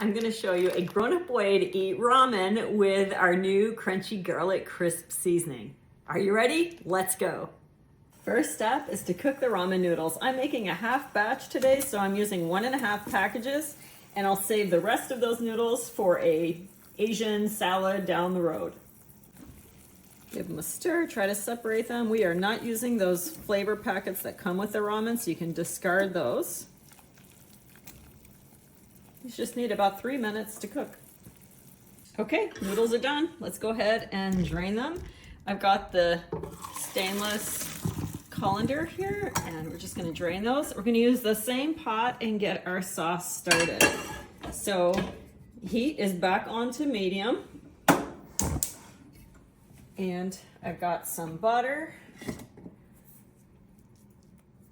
I'm gonna show you a grown-up way to eat ramen with our new crunchy garlic crisp seasoning. Are you ready? Let's go. First step is to cook the ramen noodles. I'm making a half batch today, so I'm using 1.5 packages, and I'll save the rest of those noodles for a Asian salad down the road. Give them a stir, try to separate them. We are not using those flavor packets that come with the ramen, so you can discard those. You just need about 3 minutes to cook. Okay, noodles are done. Let's go ahead and drain them. I've got the stainless colander here, and we're just gonna drain those. We're gonna use the same pot and get our sauce started. So heat is back onto medium. And I've got some butter,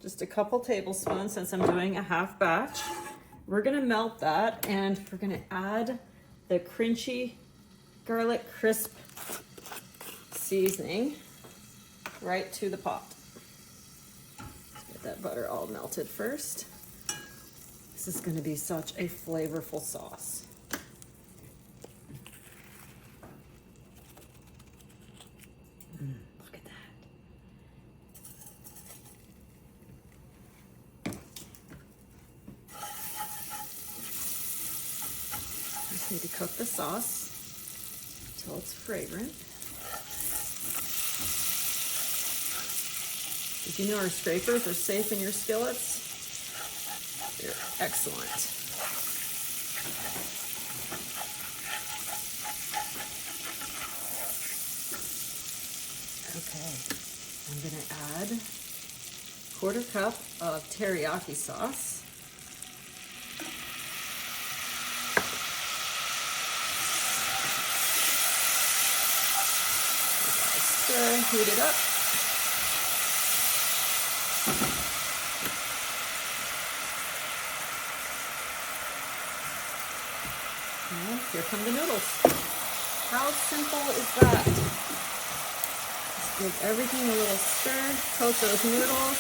just a couple tablespoons since I'm doing a half batch. We're gonna melt that, and we're gonna add the crunchy garlic crisp seasoning right to the pot. Let's get that butter all melted first. This is gonna be such a flavorful sauce. Look at that. Just need to cook the sauce until it's fragrant. Did you know our scrapers are safe in your skillets? They're excellent. Okay, I'm gonna add 1/4 cup of teriyaki sauce. Stir, heat it up. And here come the noodles. How simple is that? Give everything a little stir, coat those noodles.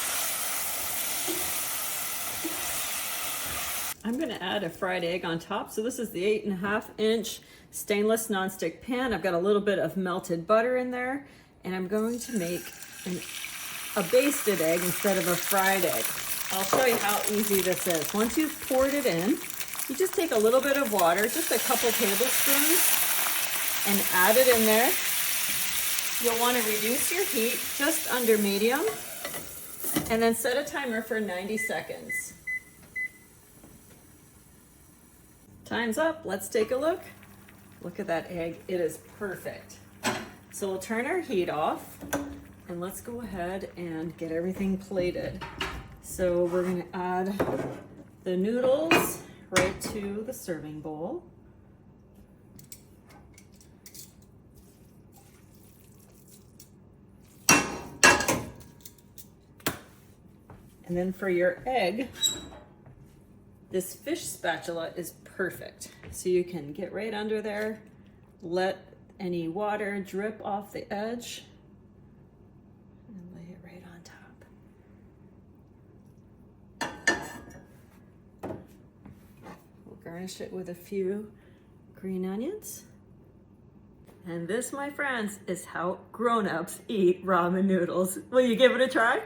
I'm gonna add a fried egg on top. So this is the 8.5-inch stainless nonstick pan. I've got a little bit of melted butter in there, and I'm going to make a basted egg instead of a fried egg. I'll show you how easy this is. Once you've poured it in, you just take a little bit of water, just a couple tablespoons, and add it in there. You'll want to reduce your heat just under medium, and then set a timer for 90 seconds. Time's up. Let's take a look. Look at that egg. It is perfect. So we'll turn our heat off, and let's go ahead and get everything plated. So we're going to add the noodles right to the serving bowl. And then for your egg, this fish spatula is perfect. So you can get right under there, let any water drip off the edge, and lay it right on top. We'll garnish it with a few green onions. And this, my friends, is how grown-ups eat ramen noodles. Will you give it a try?